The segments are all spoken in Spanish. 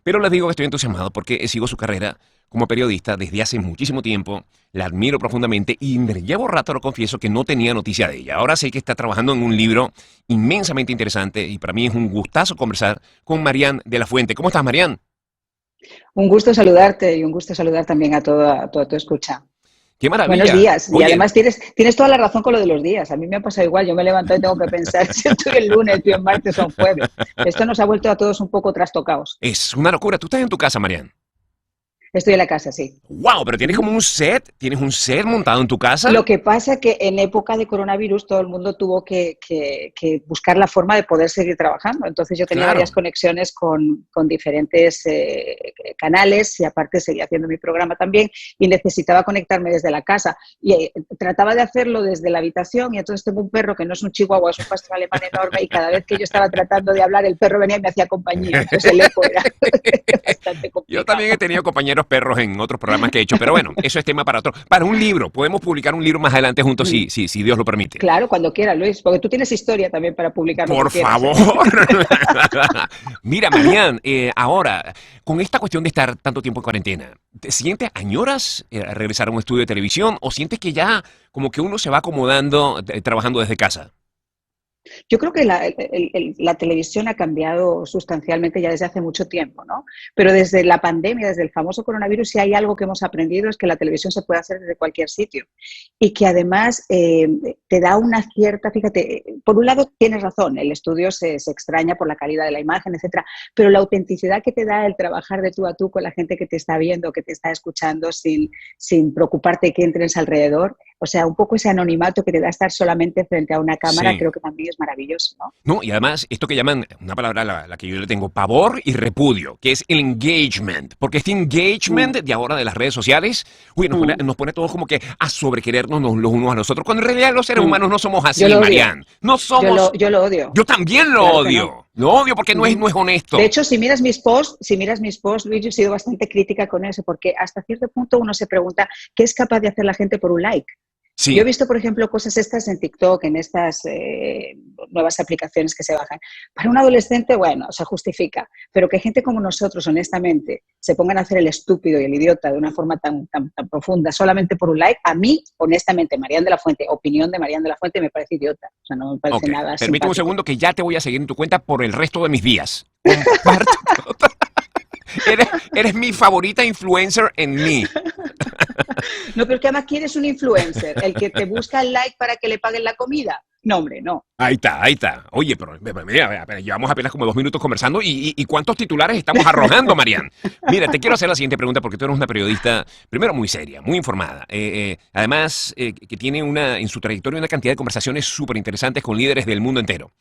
Pero les digo que estoy entusiasmado porque sigo su carrera como periodista desde hace muchísimo tiempo. La admiro profundamente y llevo rato, lo confieso, que no tenía noticia de ella. Ahora sé que está trabajando en un libro inmensamente interesante y para mí es un gustazo conversar con Marian de la Fuente. ¿Cómo estás, Marian? Un gusto saludarte y un gusto saludar también a toda tu escucha. ¡Qué Buenos maravilla! días. Y Oye, además tienes toda la razón con lo de los días. A mí me ha pasado igual. Yo me levanto y tengo que pensar si estoy el lunes, estoy en martes o en jueves. Esto nos ha vuelto a todos un poco trastocados. es una locura. Tú estás en tu casa, Marian. Estoy en la casa, sí. ¡Wow! Pero tienes como un set, tienes un set montado en tu casa. Lo que pasa es que en época de coronavirus todo el mundo tuvo que buscar la forma de poder seguir trabajando. Entonces yo tenía Claro. varias conexiones con diferentes canales y aparte seguía haciendo mi programa también y necesitaba conectarme desde la casa. Y trataba de hacerlo desde la habitación y entonces tengo un perro que no es un chihuahua, es un pastor alemán enorme y cada vez que yo estaba tratando de hablar el perro venía y me hacía compañía. Entonces el eco era bastante Yo complicado. también he tenido compañeros perros en otros programas que he hecho, pero bueno, eso es tema para otro. Para un libro, podemos publicar un libro más adelante juntos si Dios lo permite. Claro, cuando quieras, Luis, porque tú tienes historia también para publicar lo que Por quieras, ¿eh? favor. Mira, Marian, ahora, con esta cuestión de estar tanto tiempo en cuarentena, ¿te sientes, añoras regresar a un estudio de televisión o sientes que ya como que uno se va acomodando trabajando desde casa? Yo creo que la televisión ha cambiado sustancialmente ya desde hace mucho tiempo, ¿no? Pero desde la pandemia, desde el famoso coronavirus, si hay algo que hemos aprendido es que la televisión se puede hacer desde cualquier sitio y que además te da una cierta, fíjate, por un lado tienes razón, el estudio se extraña por la calidad de la imagen, etcétera, pero la autenticidad que te da el trabajar de tú a tú con la gente que te está viendo, que te está escuchando sin preocuparte de que entres alrededor, o sea, un poco ese anonimato que te da estar solamente frente a una cámara, Sí. creo que también es maravilloso, ¿no? No, y además, esto que llaman, una palabra la que yo le tengo, pavor y repudio, que es el engagement. Porque este engagement Mm, de ahora de las redes sociales, uy, mm, nos pone todos como que a sobrequerernos los unos a los otros, cuando en realidad los seres mm. humanos no somos Yo así, lo odio, Marianne. No somos. yo lo odio, Yo también lo claro que no. odio. Lo odio porque Ujú. no es De honesto. hecho, si miras mis posts, Luis, yo he sido bastante crítica con eso, porque hasta cierto punto uno se pregunta qué es capaz de hacer la gente por un like. Yo he Sí, visto, por ejemplo, cosas estas en TikTok, en estas nuevas aplicaciones que se bajan. Para un adolescente, bueno, se justifica, pero que gente como nosotros, honestamente, se pongan a hacer el estúpido y el idiota de una forma tan profunda solamente por un like, a mí, honestamente, Marian de la Fuente, opinión de Marian de la Fuente, me parece idiota. O sea, no me parece ok. nada Permíteme un simpático. segundo que ya te voy a seguir en tu cuenta por el resto de mis días. Comparto. Eres mi favorita influencer en mí. No, pero es que además, ¿quién es un influencer? ¿El que te busca el like para que le paguen la comida? No, hombre, no. Ahí está, ahí está. Oye, pero mira, llevamos apenas como 2 minutos conversando y ¿cuántos titulares estamos arrojando, Marian? Mira, te quiero hacer la siguiente pregunta porque tú eres una periodista, primero muy seria, muy informada. Además, que tiene en su trayectoria una cantidad de conversaciones súper interesantes con líderes del mundo entero.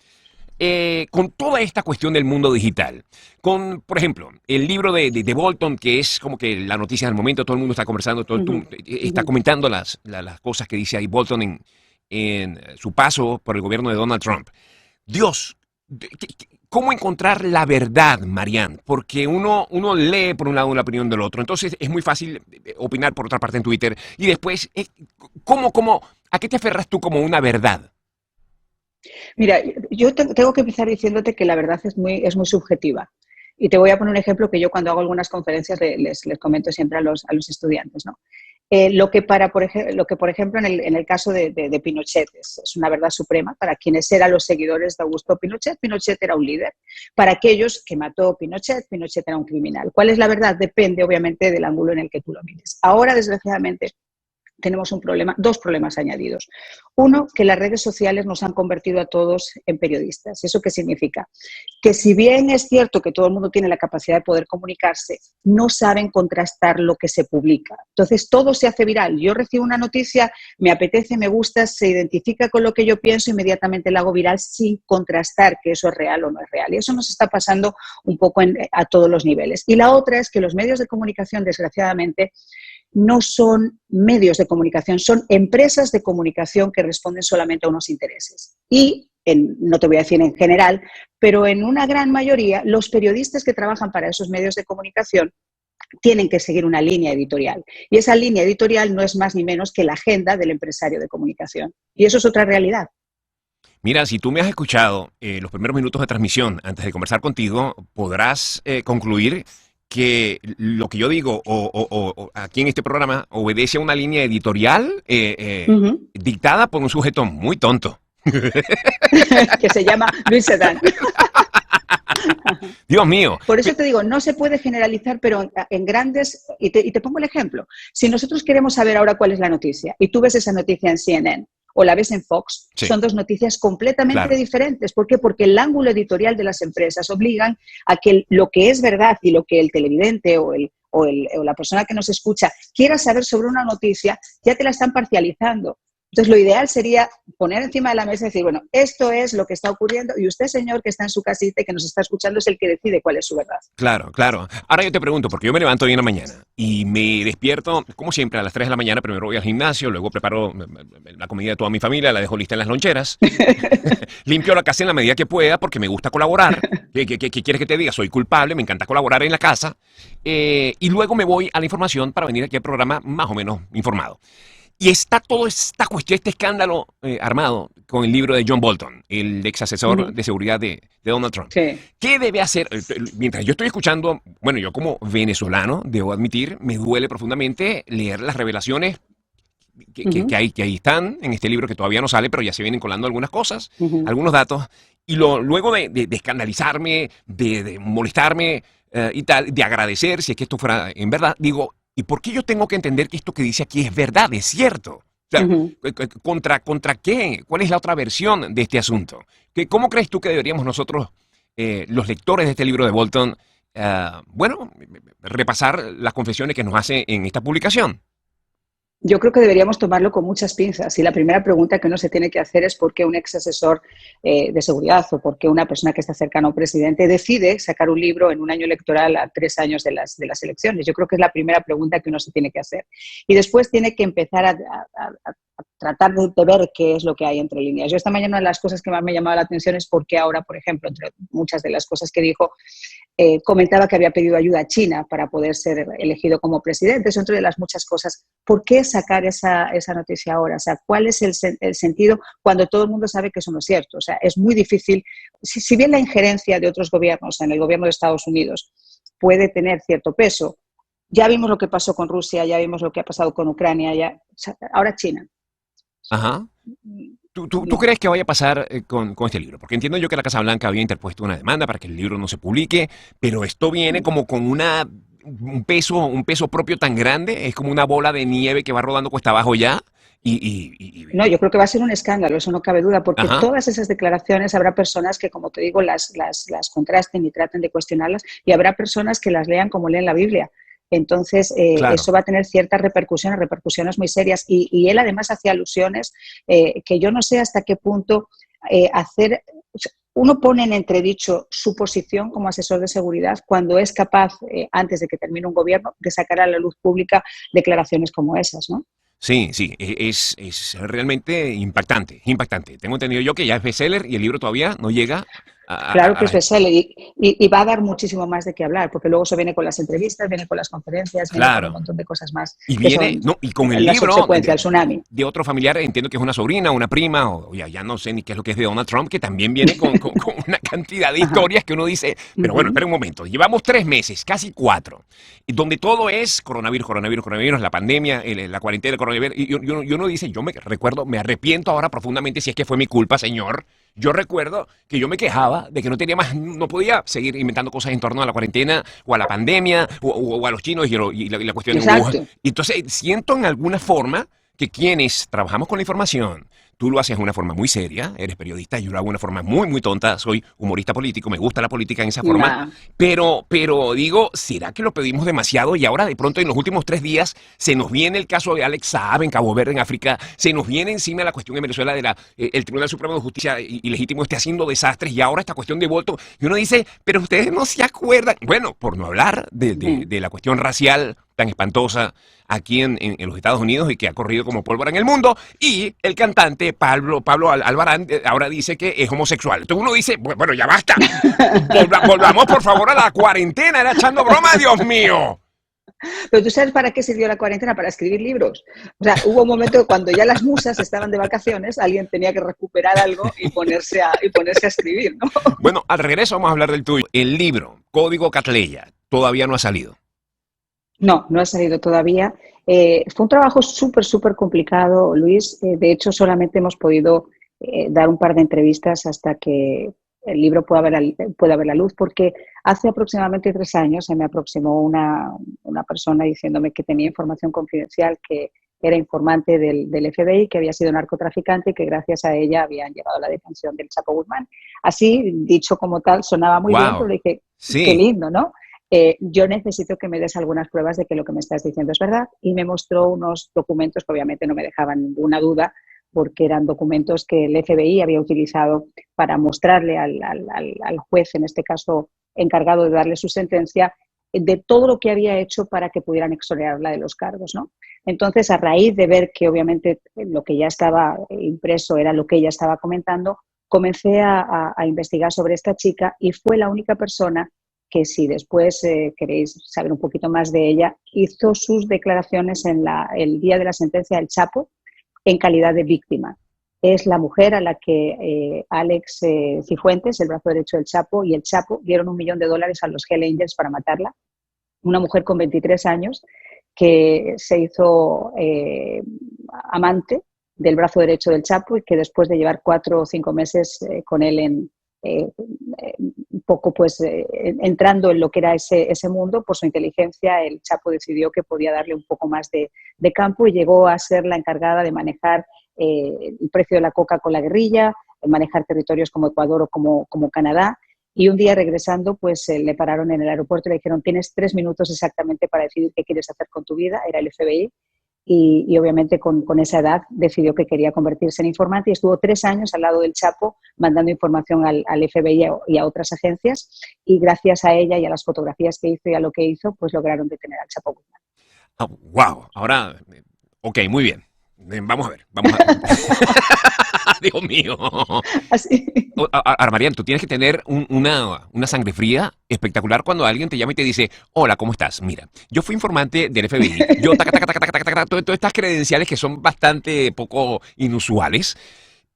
Con toda esta cuestión del mundo digital, con, por ejemplo, el libro de Bolton, que es como que la noticia del momento, todo el mundo está conversando, todo el Ujú, mundo está ujú. comentando las cosas que dice ahí Bolton en su paso por el gobierno de Donald Trump. Dios, ¿cómo encontrar la verdad, Marianne? Porque uno lee por un lado una opinión del otro, entonces es muy fácil opinar por otra parte en Twitter y después, ¿a qué te aferras tú como una verdad? Mira, yo tengo que empezar diciéndote que la verdad es muy subjetiva. Y te voy a poner un ejemplo que yo cuando hago algunas conferencias les comento siempre a los estudiantes, ¿no? Lo que, por ejemplo, en el caso de Pinochet es una verdad suprema para quienes eran los seguidores de Augusto Pinochet. Pinochet era un líder. Para aquellos que mató Pinochet, Pinochet era un criminal. ¿Cuál es la verdad? Depende, obviamente, del ángulo en el que tú lo mires. Ahora, desgraciadamente, tenemos un problema, dos problemas añadidos. Uno, que las redes sociales nos han convertido a todos en periodistas. ¿Eso qué significa? Que si bien es cierto que todo el mundo tiene la capacidad de poder comunicarse, no saben contrastar lo que se publica. Entonces, todo se hace viral. Yo recibo una noticia, me apetece, me gusta, se identifica con lo que yo pienso, inmediatamente la hago viral sin contrastar que eso es real o no es real. Y eso nos está pasando un poco a todos los niveles. Y la otra es que los medios de comunicación, desgraciadamente, no son medios de comunicación, son empresas de comunicación que responden solamente a unos intereses. Y, no te voy a decir en general, pero en una gran mayoría, los periodistas que trabajan para esos medios de comunicación tienen que seguir una línea editorial. Y esa línea editorial no es más ni menos que la agenda del empresario de comunicación. Y eso es otra realidad. Mira, si tú me has escuchado los primeros minutos de transmisión antes de conversar contigo, podrás concluir que lo que yo digo o aquí en este programa obedece a una línea editorial dictada por un sujeto muy tonto. Que se llama Luis Sedán. Dios mío. Por eso te digo, no se puede generalizar, pero en grandes... Y te pongo el ejemplo. Si nosotros queremos saber ahora cuál es la noticia y tú ves esa noticia en CNN o la ves en Fox, Sí. son dos noticias completamente Claro. diferentes. ¿Por qué? Porque el ángulo editorial de las empresas obligan a que lo que es verdad y lo que el televidente o la persona que nos escucha quiera saber sobre una noticia, ya te la están parcializando. Entonces, lo ideal sería poner encima de la mesa y decir, bueno, esto es lo que está ocurriendo y usted, señor, que está en su casita y que nos está escuchando, es el que decide cuál es su verdad. Claro, claro. Ahora yo te pregunto, porque yo me levanto hoy en la mañana y me despierto, como siempre, a las 3 de la mañana. Primero voy al gimnasio, luego preparo la comida de toda mi familia, la dejo lista en las loncheras. Limpio la casa en la medida que pueda porque me gusta colaborar. ¿Qué quieres que te diga? Soy culpable, me encanta colaborar en la casa. Y luego me voy a la información para venir aquí al programa más o menos informado. Y está toda esta cuestión, este escándalo armado con el libro de John Bolton, el ex asesor de seguridad de Donald Trump. Sí. ¿Qué debe hacer? Mientras yo estoy escuchando, bueno, yo como venezolano, debo admitir, me duele profundamente leer las revelaciones que ahí están en este libro que todavía no sale, pero ya se vienen colando algunas cosas, algunos datos. Y luego de escandalizarme, de molestarme y tal, de agradecer si es que esto fuera en verdad, digo, ¿y por qué yo tengo que entender que esto que dice aquí es verdad, es cierto? O sea, ¿contra qué? ¿Cuál es la otra versión de este asunto? ¿Cómo crees tú que deberíamos nosotros, los lectores de este libro de Bolton, bueno, repasar las confesiones que nos hace en esta publicación? Yo creo que deberíamos tomarlo con muchas pinzas y la primera pregunta que uno se tiene que hacer es por qué un ex asesor de seguridad o por qué una persona que está cercana a un presidente decide sacar un libro en un año electoral a 3 años de las elecciones. Yo creo que es la primera pregunta que uno se tiene que hacer. Y después tiene que empezar a tratar de ver qué es lo que hay entre líneas. Yo esta mañana una de las cosas que más me llamaba la atención es por qué ahora, por ejemplo, entre muchas de las cosas que dijo, comentaba que había pedido ayuda a China para poder ser elegido como presidente. Es otra de las muchas cosas. ¿Por qué sacar esa noticia ahora? O sea, ¿cuál es el sentido cuando todo el mundo sabe que eso no es cierto? O sea, es muy difícil. Si bien la injerencia de otros gobiernos en el gobierno de Estados Unidos puede tener cierto peso, ya vimos lo que pasó con Rusia, ya vimos lo que ha pasado con Ucrania, ahora China. Ajá. ¿Tú crees que vaya a pasar con este libro? Porque entiendo yo que la Casa Blanca había interpuesto una demanda para que el libro no se publique, pero esto viene como con un peso propio tan grande, es como una bola de nieve que va rodando cuesta abajo ya. No, yo creo que va a ser un escándalo, eso no cabe duda, porque todas esas declaraciones habrá personas que, como te digo, las contrasten y traten de cuestionarlas, y habrá personas que las lean como leen la Biblia. Entonces, claro, eso va a tener ciertas repercusiones muy serias. Y él además hacía alusiones que yo no sé hasta qué punto uno pone en entredicho su posición como asesor de seguridad cuando es capaz, antes de que termine un gobierno, de sacar a la luz pública declaraciones como esas, ¿no? Sí, es realmente impactante. Tengo entendido yo que ya es bestseller y el libro todavía no llega Claro que es bestseller y va a dar muchísimo más de qué hablar, porque luego se viene con las entrevistas, viene con las conferencias, viene con un montón de cosas más. Y viene, y con el libro el tsunami. De otro familiar, entiendo que es una sobrina, una prima, o ya no sé ni qué es lo que es de Donald Trump, que también viene con una cantidad de historias que uno dice, pero bueno, espera un momento, llevamos 3 meses, casi 4, donde todo es coronavirus, la pandemia, la cuarentena del coronavirus, y uno dice, yo me arrepiento ahora profundamente si es que fue mi culpa, señor. Yo recuerdo que yo me quejaba de que no podía seguir inventando cosas en torno a la cuarentena o a la pandemia o a los chinos y la cuestión de Wuhan. Y entonces siento en alguna forma que quienes trabajamos con la información, tú lo haces de una forma muy seria, eres periodista, yo lo hago de una forma muy, muy tonta, soy humorista político, me gusta la política en esa forma, pero digo, ¿será que lo pedimos demasiado? Y ahora de pronto en los últimos 3 días se nos viene el caso de Alex Saab en Cabo Verde, en África, se nos viene encima la cuestión en Venezuela de el Tribunal Supremo de Justicia ilegítimo esté haciendo desastres, y ahora esta cuestión de Bolton, y uno dice, pero ustedes no se acuerdan, bueno, por no hablar de la cuestión racial tan espantosa aquí en los Estados Unidos y que ha corrido como pólvora en el mundo, y el cantante Pablo Albarán ahora dice que es homosexual. Entonces uno dice, bueno, ya basta, volvamos por favor a la cuarentena, era echando broma, Dios mío. Pero tú sabes para qué sirvió la cuarentena, para escribir libros. O sea, hubo un momento cuando ya las musas estaban de vacaciones, alguien tenía que recuperar algo y ponerse a escribir, ¿no? Bueno, al regreso vamos a hablar del tuyo. El libro, Código Catleya, todavía no ha salido. No, no ha salido todavía. Fue un trabajo súper complicado, Luis. De hecho, solamente hemos podido dar un par de entrevistas hasta que el libro pueda ver la luz, porque hace aproximadamente 3 años se me aproximó una persona diciéndome que tenía información confidencial, que era informante del FBI, que había sido narcotraficante y que gracias a ella habían llevado a la detención del Chapo Guzmán. Así, dicho como tal, sonaba muy bien, pero Wow. le dije, qué Sí. lindo, ¿no? Yo necesito que me des algunas pruebas de que lo que me estás diciendo es verdad, y me mostró unos documentos que obviamente no me dejaban ninguna duda, porque eran documentos que el FBI había utilizado para mostrarle al juez, en este caso encargado de darle su sentencia, de todo lo que había hecho para que pudieran exonerarla de los cargos, ¿no? Entonces, a raíz de ver que obviamente lo que ya estaba impreso era lo que ella estaba comentando, comencé a investigar sobre esta chica, y fue la única persona que, si después queréis saber un poquito más de ella, hizo sus declaraciones en el día de la sentencia del Chapo en calidad de víctima. Es la mujer a la que Alex Cifuentes, el brazo derecho del Chapo, y el Chapo dieron $1.000.000 a los Hell Angels para matarla. Una mujer con 23 años que se hizo amante del brazo derecho del Chapo, y que después de llevar 4 o 5 meses con él un poco pues entrando en lo que era ese mundo, por su inteligencia, el Chapo decidió que podía darle un poco más de campo, y llegó a ser la encargada de manejar el precio de la coca con la guerrilla, manejar territorios como Ecuador o como Canadá. Y un día, regresando, pues le pararon en el aeropuerto y le dijeron: tienes 3 minutos exactamente para decidir qué quieres hacer con tu vida. Era el FBI. Y obviamente con esa edad decidió que quería convertirse en informante, y estuvo 3 años al lado del Chapo mandando información al FBI y a otras agencias, y gracias a ella y a las fotografías que hizo y a lo que hizo, pues lograron detener al Chapo Guzmán. Wow. Ahora, ok, muy bien. Vamos a ver. Vamos a... Dios mío. Así. Armarian, tú tienes que tener una sangre fría espectacular cuando alguien te llama y te dice: hola, ¿cómo estás? Mira, yo fui informante del FBI. Yo, taca, taca, taca, taca, taca, taca, todas estas credenciales que son bastante poco inusuales.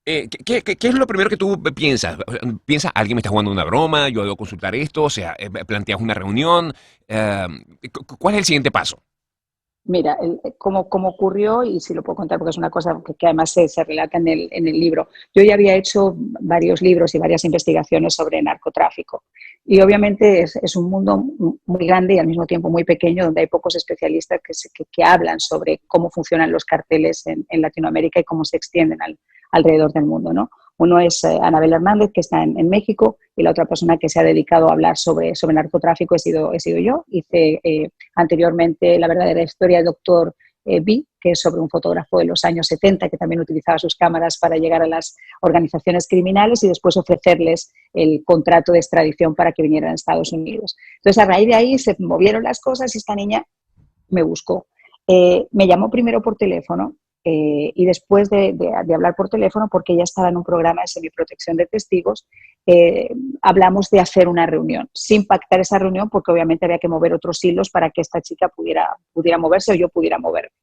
¿Qué es lo primero que tú piensas? ¿Piensas, alguien me está jugando una broma? ¿Yo debo consultar esto? O sea, ¿planteas una reunión? ¿Cuál es el siguiente paso? Mira, como ocurrió, y si lo puedo contar porque es una cosa que además se relata en el libro. Yo ya había hecho varios libros y varias investigaciones sobre narcotráfico, y obviamente es un mundo muy grande y al mismo tiempo muy pequeño, donde hay pocos especialistas que hablan sobre cómo funcionan los carteles en Latinoamérica y cómo se extienden alrededor del mundo, ¿no? Uno es Anabel Hernández, que está en México, y la otra persona que se ha dedicado a hablar sobre narcotráfico he sido yo. Hice anteriormente La verdadera historia de Dr. B, que es sobre un fotógrafo de los años 70 que también utilizaba sus cámaras para llegar a las organizaciones criminales y después ofrecerles el contrato de extradición para que vinieran a Estados Unidos. Entonces, a raíz de ahí se movieron las cosas y esta niña me buscó. Me llamó primero por teléfono, y después de hablar por teléfono, porque ella estaba en un programa de semiprotección de testigos, hablamos de hacer una reunión, sin pactar esa reunión, porque obviamente había que mover otros hilos para que esta chica pudiera moverse o yo pudiera moverme.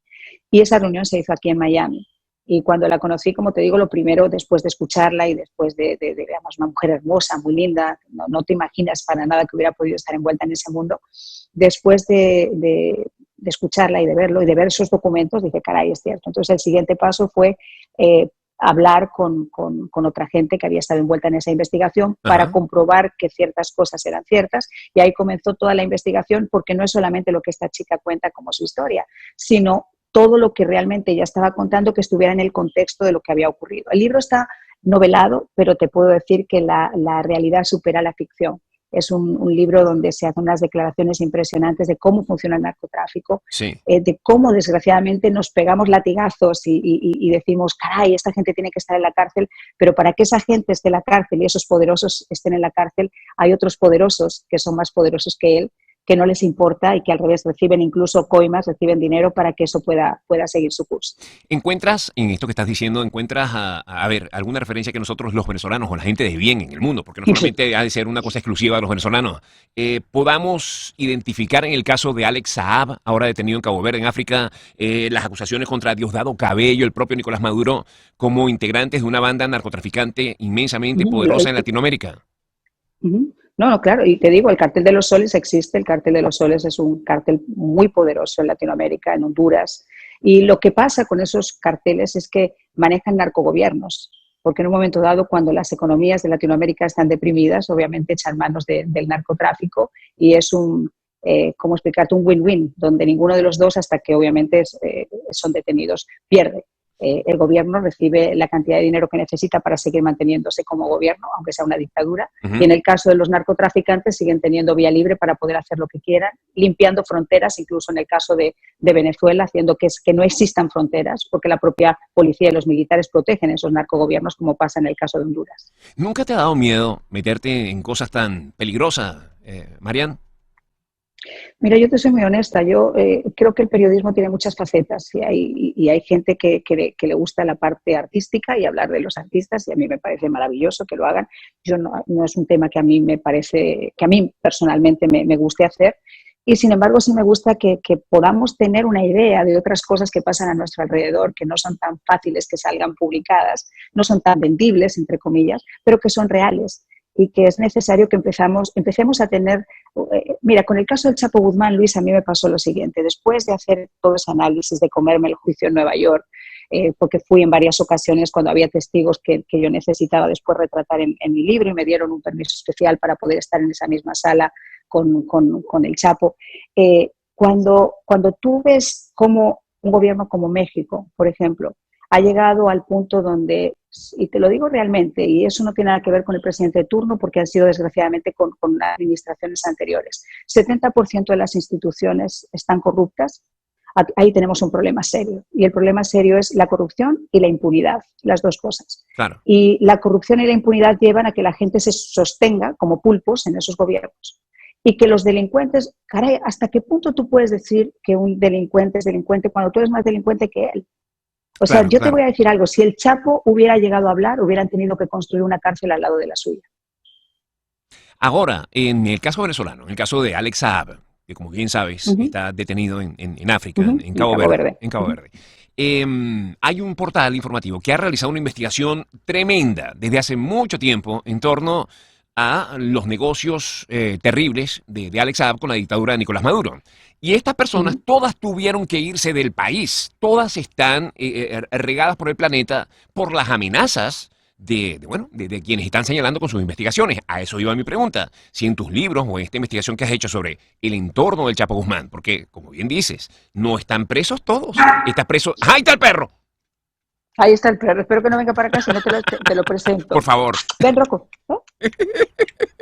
Y esa reunión se hizo aquí en Miami. Y cuando la conocí, como te digo, lo primero, después de escucharla y después digamos, una mujer hermosa, muy linda, no te imaginas para nada que hubiera podido estar envuelta en ese mundo, después de escucharla y de verlo y de ver esos documentos, dije, caray, es cierto. Entonces, el siguiente paso fue hablar con otra gente que había estado envuelta en esa investigación para Ajá. comprobar que ciertas cosas eran ciertas, y ahí comenzó toda la investigación, porque no es solamente lo que esta chica cuenta como su historia, sino todo lo que realmente ella estaba contando, que estuviera en el contexto de lo que había ocurrido. El libro está novelado, pero te puedo decir que la realidad supera la ficción. Es un libro donde se hacen unas declaraciones impresionantes de cómo funciona el narcotráfico, Sí. de cómo desgraciadamente nos pegamos latigazos y decimos, caray, esta gente tiene que estar en la cárcel, pero para que esa gente esté en la cárcel y esos poderosos estén en la cárcel, hay otros poderosos que son más poderosos que él, que no les importa y que al revés reciben incluso coimas, reciben dinero para que eso pueda seguir su curso. ¿Encuentras, en esto que estás diciendo, a ver, alguna referencia que nosotros los venezolanos o la gente de bien en el mundo, porque no solamente ha de ser una cosa exclusiva de los venezolanos, podamos identificar en el caso de Alex Saab, ahora detenido en Cabo Verde, en África, las acusaciones contra Diosdado Cabello, el propio Nicolás Maduro, como integrantes de una banda narcotraficante inmensamente poderosa en Latinoamérica? No, no, claro, y te digo, el Cartel de los Soles existe, el Cartel de los Soles es un cartel muy poderoso en Latinoamérica, en Honduras, y lo que pasa con esos carteles es que manejan narcogobiernos, porque en un momento dado, cuando las economías de Latinoamérica están deprimidas, obviamente echan manos del narcotráfico y es ¿cómo explicarte? Un win-win, donde ninguno de los dos, hasta que obviamente son detenidos, pierde. El gobierno recibe la cantidad de dinero que necesita para seguir manteniéndose como gobierno, aunque sea una dictadura. Y en el caso de los narcotraficantes siguen teniendo vía libre para poder hacer lo que quieran, limpiando fronteras, incluso en el caso de Venezuela, haciendo que no existan fronteras, porque la propia policía y los militares protegen esos narcogobiernos, como pasa en el caso de Honduras. ¿Nunca te ha dado miedo meterte en cosas tan peligrosas, Marian? Mira, yo te soy muy honesta. Yo creo que el periodismo tiene muchas facetas y hay gente que le gusta la parte artística y hablar de los artistas, y a mí me parece maravilloso que lo hagan. Yo no es un tema que a mí me parece, que a mí personalmente me guste hacer. Y sin embargo, sí me gusta que podamos tener una idea de otras cosas que pasan a nuestro alrededor, que no son tan fáciles que salgan publicadas, no son tan vendibles, entre comillas, pero que son reales. Y que es necesario que empecemos a tener... Mira, con el caso del Chapo Guzmán, Luis, a mí me pasó lo siguiente. Después de hacer todo ese análisis, de comerme el juicio en Nueva York, porque fui en varias ocasiones cuando había testigos que yo necesitaba después retratar en mi libro, y me dieron un permiso especial para poder estar en esa misma sala con el Chapo. Cuando tú ves cómo un gobierno como México, por ejemplo, ha llegado al punto donde, y te lo digo realmente, y eso no tiene nada que ver con el presidente de turno, porque han sido desgraciadamente con administraciones anteriores, 70% de las instituciones están corruptas. Ahí tenemos un problema serio, y el problema serio es la corrupción y la impunidad, las dos cosas. Claro. Y la corrupción y la impunidad llevan a que la gente se sostenga como pulpos en esos gobiernos. Y que los delincuentes, caray, ¿hasta qué punto tú puedes decir que un delincuente es delincuente cuando tú eres más delincuente que él? O sea, yo te voy a decir algo, si el Chapo hubiera llegado a hablar, hubieran tenido que construir una cárcel al lado de la suya. Ahora, en el caso venezolano, en el caso de Alex Saab, que como bien sabes, está detenido en África, en Cabo Verde. En Cabo Verde. Hay un portal informativo que ha realizado una investigación tremenda desde hace mucho tiempo en torno a los negocios terribles de Alex Saab con la dictadura de Nicolás Maduro. Y estas personas todas tuvieron que irse del país. Todas están regadas por el planeta por las amenazas de quienes están señalando con sus investigaciones. A eso iba mi pregunta. Si en tus libros o en esta investigación que has hecho sobre el entorno del Chapo Guzmán, porque, como bien dices, no están presos todos. Está preso... ¡Ahí está el perro! Ahí está el perro. Espero que no venga para acá, si no te lo presento. Por favor. Ven, Rocco.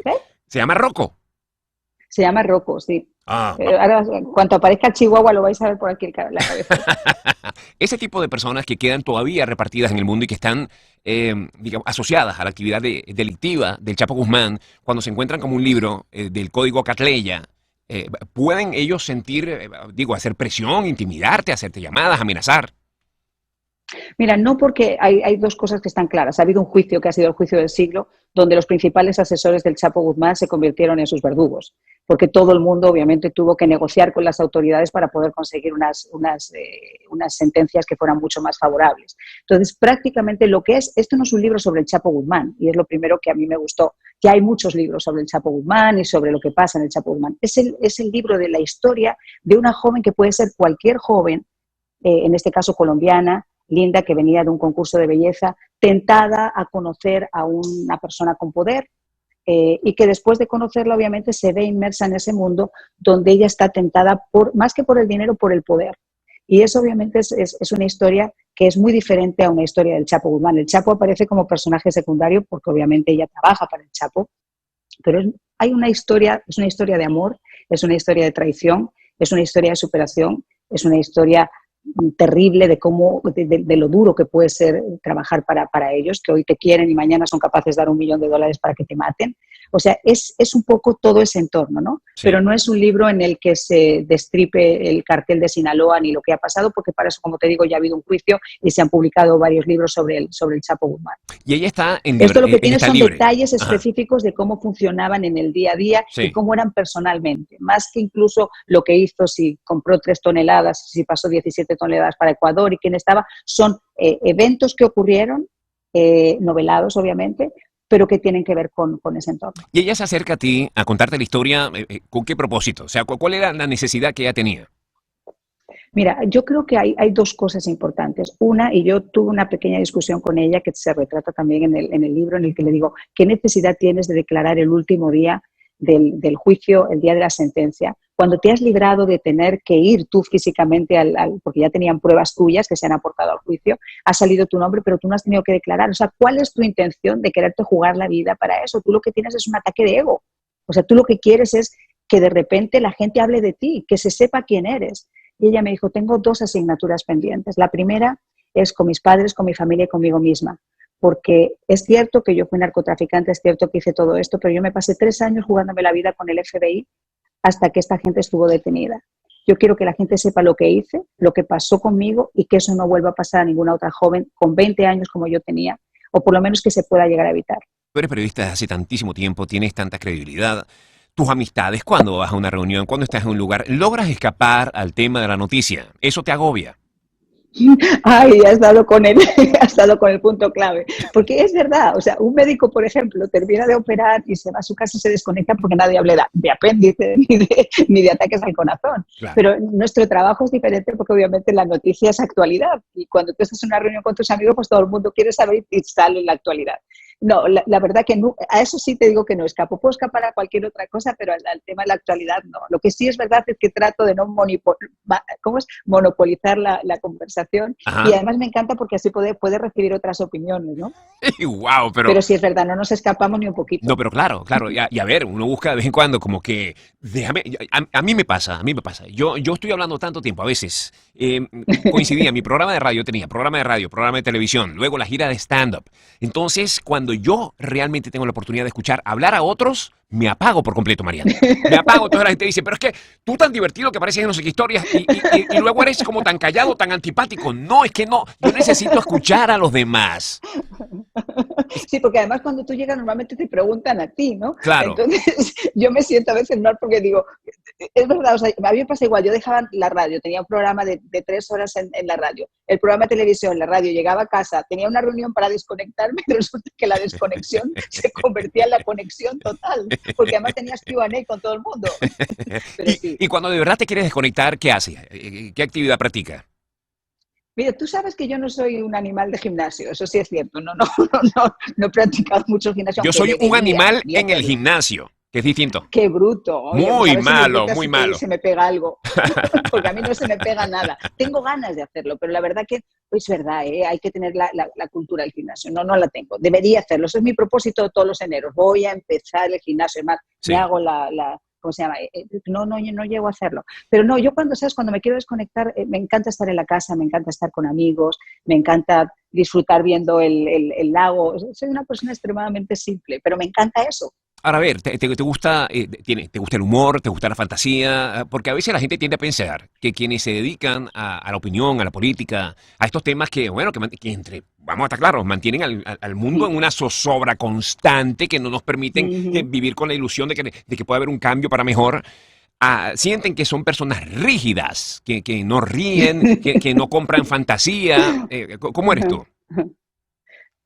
¿Ven? ¿Se llama Rocco? Se llama Rocco, sí. Ah, ahora, cuando aparezca el Chihuahua, lo vais a ver por aquí la cabeza. Ese tipo de personas que quedan todavía repartidas en el mundo y que están, digamos, asociadas a la actividad delictiva del Chapo Guzmán, cuando se encuentran como un libro del Código Catleya, ¿pueden ellos sentir, hacer presión, intimidarte, hacerte llamadas, amenazar? Mira, no, porque hay dos cosas que están claras. Ha habido un juicio que ha sido el juicio del siglo, donde los principales asesores del Chapo Guzmán se convirtieron en sus verdugos, porque todo el mundo obviamente tuvo que negociar con las autoridades para poder conseguir unas sentencias que fueran mucho más favorables. Entonces, prácticamente esto no es un libro sobre el Chapo Guzmán, y es lo primero que a mí me gustó. Ya hay muchos libros sobre el Chapo Guzmán y sobre lo que pasa en el Chapo Guzmán. Es el libro de la historia de una joven que puede ser cualquier joven, en este caso colombiana, Linda, que venía de un concurso de belleza, tentada a conocer a una persona con poder, y que después de conocerla obviamente se ve inmersa en ese mundo donde ella está tentada más que por el dinero, por el poder. Y eso obviamente es una historia que es muy diferente a una historia del Chapo Guzmán. El Chapo aparece como personaje secundario porque obviamente ella trabaja para el Chapo, pero es una historia de amor, es una historia de traición, es una historia de superación, es una historia terrible de lo duro que puede ser trabajar para ellos, que hoy te quieren y mañana son capaces de dar $1 millón para que te maten. O sea, es un poco todo ese entorno, ¿no? Sí. Pero no es un libro en el que se destripe el cartel de Sinaloa ni lo que ha pasado, porque para eso, como te digo, ya ha hado un juicio y se han publicado varios libros sobre el Chapo Guzmán. Y ella está Esto lo que tiene está son libre. detalles Ajá. específicos de cómo funcionaban en el día a día Sí. y cómo eran personalmente, más que incluso lo que hizo, si compró 3 toneladas, si pasó 17 toneladas para Ecuador y quién estaba, son eventos que ocurrieron, novelados obviamente, pero que tienen que ver con ese entorno. Y ella se acerca a ti a contarte la historia, ¿con qué propósito? O sea, ¿cuál era la necesidad que ella tenía? Mira, yo creo que hay 2 cosas importantes. Una, y yo tuve una pequeña discusión con ella que se retrata también en el libro, en el que le digo, ¿qué necesidad tienes de declarar el último día del juicio, el día de la sentencia, cuando te has librado de tener que ir tú físicamente porque ya tenían pruebas tuyas que se han aportado al juicio, ha salido tu nombre, pero tú no has tenido que declarar? O sea, ¿cuál es tu intención de quererte jugar la vida para eso? Tú lo que tienes es un ataque de ego. O sea, tú lo que quieres es que de repente la gente hable de ti, que se sepa quién eres. Y ella me dijo, tengo 2 asignaturas pendientes. La primera es con mis padres, con mi familia y conmigo misma. Porque es cierto que yo fui narcotraficante, es cierto que hice todo esto, pero yo me pasé 3 años jugándome la vida con el FBI hasta que esta gente estuvo detenida. Yo quiero que la gente sepa lo que hice, lo que pasó conmigo y que eso no vuelva a pasar a ninguna otra joven con 20 años como yo tenía, o por lo menos que se pueda llegar a evitar. Tú eres periodista desde hace tantísimo tiempo, tienes tanta credibilidad. Tus amistades, cuando vas a una reunión, cuando estás en un lugar, logras escapar al tema de la noticia. Eso te agobia. Ay, has dado con el punto clave. Porque es verdad, o sea, un médico, por ejemplo, termina de operar y se va a su casa y se desconecta porque nadie habla de apéndice ni de ataques al corazón. Claro. Pero nuestro trabajo es diferente porque obviamente la noticia es actualidad. Y cuando tú estás en una reunión con tus amigos, pues todo el mundo quiere saber y sale la actualidad. No, la verdad que no, a eso sí te digo que no escapo. Puedo escapar a cualquier otra cosa, pero al tema de la actualidad no. Lo que sí es verdad es que trato de no monopolizar la conversación. Ajá. Y además me encanta porque así puede recibir otras opiniones, ¿no? Wow, Pero sí es verdad, no nos escapamos ni un poquito. No, pero claro. Y a ver, uno busca de vez en cuando como que, déjame, a mí me pasa. Yo estoy hablando tanto tiempo, a veces coincidía, mi programa de radio tenía programa de radio, programa de televisión, luego la gira de stand-up. Entonces, cuando yo realmente tengo la oportunidad de escuchar hablar a otros, me apago por completo, Mariana. Me apago. Entonces la gente dice, pero es que tú tan divertido que pareces en no sé qué historias y luego eres como tan callado, tan antipático. No, es que no. Yo necesito escuchar a los demás. Sí, porque además cuando tú llegas normalmente te preguntan a ti, ¿no? Claro. Entonces yo me siento a veces mal porque digo, es verdad, o sea, a mí me pasa igual, yo dejaba la radio, tenía un programa de 3 horas en la radio, el programa de televisión, la radio, llegaba a casa, tenía una reunión para desconectarme y resulta que la desconexión se convertía en la conexión total, porque además tenías Q&A con todo el mundo. Pero sí. Y cuando de verdad te quieres desconectar, ¿qué haces? ¿Qué actividad practicas? Mira, tú sabes que yo no soy un animal de gimnasio, eso sí es cierto, no he practicado mucho gimnasio. Yo soy un animal en el gimnasio, que es distinto. ¡Qué bruto! Oye, Muy pues malo, si muy malo. se me pega algo, porque a mí no se me pega nada. Tengo ganas de hacerlo, pero la verdad que es verdad, hay que tener la cultura del gimnasio. No la tengo. Debería hacerlo. Eso es mi propósito de todos los eneros. Voy a empezar el gimnasio. Además, Sí. me hago ¿cómo se llama? No llego a hacerlo. Pero no, yo cuando me quiero desconectar, me encanta estar en la casa, me encanta estar con amigos, me encanta disfrutar viendo el lago. Soy una persona extremadamente simple, pero me encanta eso. Ahora, a ver, ¿te gusta, te gusta el humor, te gusta la fantasía? Porque a veces la gente tiende a pensar que quienes se dedican a la opinión, a la política, a estos temas que, bueno, que vamos a estar claros, mantienen al mundo en una zozobra constante que no nos permiten vivir con la ilusión de que puede haber un cambio para mejor. Sienten que son personas rígidas, que no ríen, que no compran fantasía. ¿Cómo eres tú?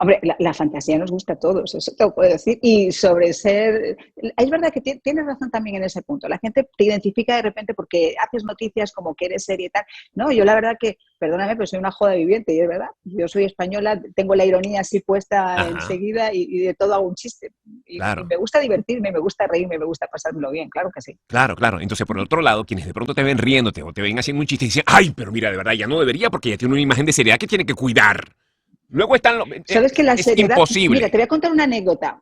Hombre, la fantasía nos gusta a todos, eso te lo puedo decir. Y sobre ser... Es verdad que tienes razón también en ese punto. La gente te identifica de repente porque haces noticias como que eres seria y tal. No, yo la verdad que, perdóname, pero soy una joda viviente y es verdad. Yo soy española, tengo la ironía así puesta enseguida y de todo hago un chiste. Claro. Y me gusta divertirme, me gusta reírme, me gusta pasármelo bien, claro que sí. Claro. Entonces, por el otro lado, quienes de pronto te ven riéndote o te ven haciendo un chiste y dicen, ay, pero mira, de verdad, ya no debería porque ya tiene una imagen de seriedad que tiene que cuidar. Luego están ¿Sabes que la es seriedad? imposible. Mira, te voy a contar una anécdota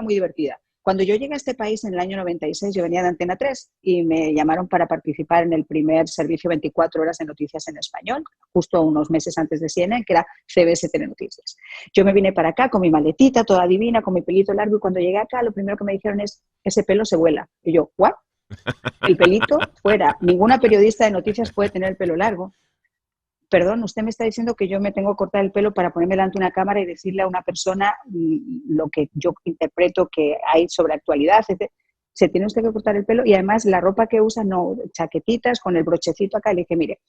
muy divertida. Cuando yo llegué a este país en el año 96, yo venía de Antena 3 y me llamaron para participar en el primer servicio 24 horas de noticias en español, justo unos meses antes de CNN, que era CBS Telenoticias. Yo me vine para acá con mi maletita, toda divina, con mi pelito largo, y cuando llegué acá, lo primero que me dijeron es, ese pelo se vuela. Y yo, ¿what? El pelito fuera. Ninguna periodista de noticias puede tener el pelo largo. Perdón, usted me está diciendo que yo me tengo que cortar el pelo para ponerme delante de una cámara y decirle a una persona lo que yo interpreto que hay sobre actualidad. Se tiene usted que cortar el pelo y además la ropa que usa, no, chaquetitas con el brochecito acá. Le dije, mire,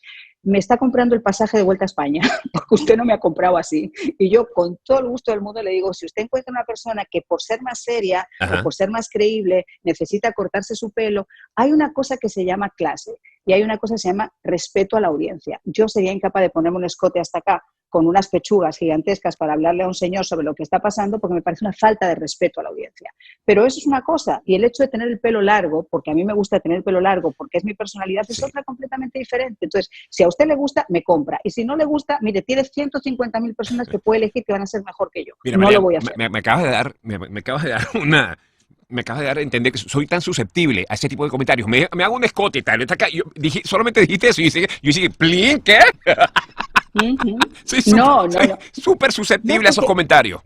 me está comprando el pasaje de vuelta a España porque usted no me ha comprado así. Y yo con todo el gusto del mundo le digo, si usted encuentra una persona que por ser más seria o por ser más creíble necesita cortarse su pelo, hay una cosa que se llama clase y hay una cosa que se llama respeto a la audiencia. Yo sería incapaz de ponerme un escote hasta acá con unas pechugas gigantescas para hablarle a un señor sobre lo que está pasando, porque me parece una falta de respeto a la audiencia. Pero eso es una cosa, y el hecho de tener el pelo largo, porque a mí me gusta tener el pelo largo, porque es mi personalidad, es otra completamente diferente. Entonces, si a usted le gusta, me compra. Y si no le gusta, mire, tiene 150.000 personas que puede elegir que van a ser mejor que yo. Mira, no María, lo voy a hacer. me acabas de dar, me acabas de dar una... Me acabas de dar a entender que soy tan susceptible a ese tipo de comentarios. Me hago un escote y tal. Yo dije, solamente dijiste eso y yo dije, ¿plin? ¿Qué? Soy súper susceptible a esos comentarios.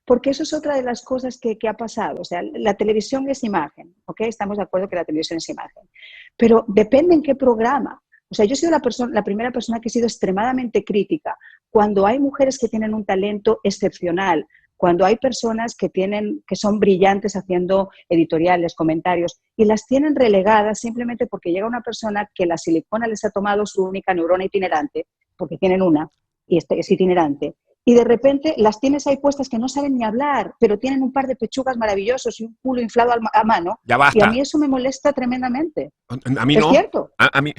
Porque eso es otra de las cosas que ha pasado. O sea, la televisión es imagen, ¿ok? Estamos de acuerdo que la televisión es imagen. Pero depende en qué programa. O sea, yo he sido la primera persona que he sido extremadamente crítica cuando hay mujeres que tienen un talento excepcional, cuando hay personas que son brillantes haciendo editoriales, comentarios, y las tienen relegadas simplemente porque llega una persona que la silicona les ha tomado su única neurona itinerante, porque tienen una, y es itinerante, y de repente las tienes ahí puestas que no saben ni hablar, pero tienen un par de pechugas maravillosos y un culo inflado a mano, Ya basta. y a mí eso me molesta tremendamente. A mí ¿Es no. cierto? A mí...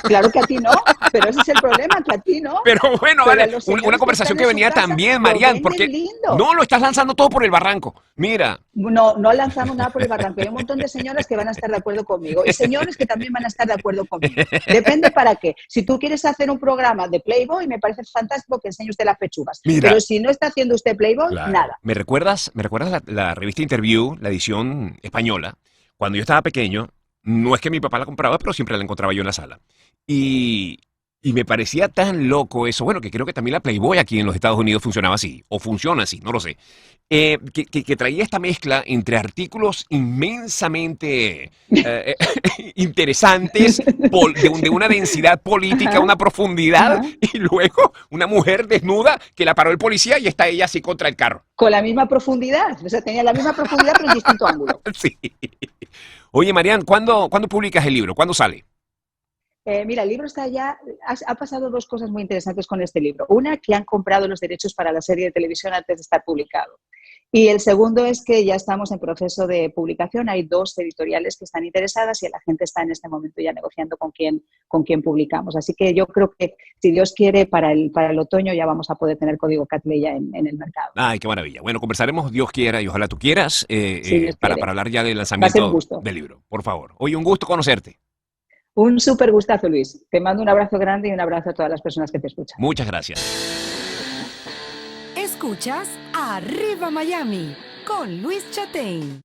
Claro que a ti no, pero ese es el problema, que a ti no. Pero bueno, pero vale, una conversación que venía también, Marian, porque lindo. no lo estás lanzando todo por el barranco. Mira. No hay nada por el barranco. Hay un montón de señoras que van a estar de acuerdo conmigo y señores que también van a estar de acuerdo conmigo. Depende para qué. Si tú quieres hacer un programa de Playboy, me parece fantástico que enseñe usted las pechugas. Mira, pero si no está haciendo usted Playboy, claro. nada. ¿Me recuerdas la revista Interview, la edición española? Cuando yo estaba pequeño, no es que mi papá la compraba, pero siempre la encontraba yo en la sala. Y me parecía tan loco eso, bueno, que creo que también la Playboy aquí en los Estados Unidos funcionaba así, o funciona así, no lo sé, que traía esta mezcla entre artículos inmensamente interesantes, de una densidad política, una profundidad, y luego una mujer desnuda que la paró el policía y está ella así contra el carro. Con la misma profundidad, o sea, tenía la misma profundidad pero en distinto ángulo. Sí. Oye, Marian, ¿cuándo publicas el libro? ¿Cuándo sale? Mira, el libro está ya, ha pasado dos cosas muy interesantes con este libro. Una, que han comprado los derechos para la serie de televisión antes de estar publicado. Y el segundo es que ya estamos en proceso de publicación. Hay dos editoriales que están interesadas y la gente está en este momento ya negociando con quién publicamos. Así que yo creo que, si Dios quiere, para el otoño ya vamos a poder tener Código Catleya en el mercado. Ay, qué maravilla. Bueno, conversaremos, Dios quiera, y ojalá tú quieras, sí, para hablar ya del lanzamiento del libro. Por favor. Oye, un gusto conocerte. Un súper gustazo, Luis. Te mando un abrazo grande y un abrazo a todas las personas que te escuchan. Muchas gracias. Escuchas Arriba Miami con Luis Chatein.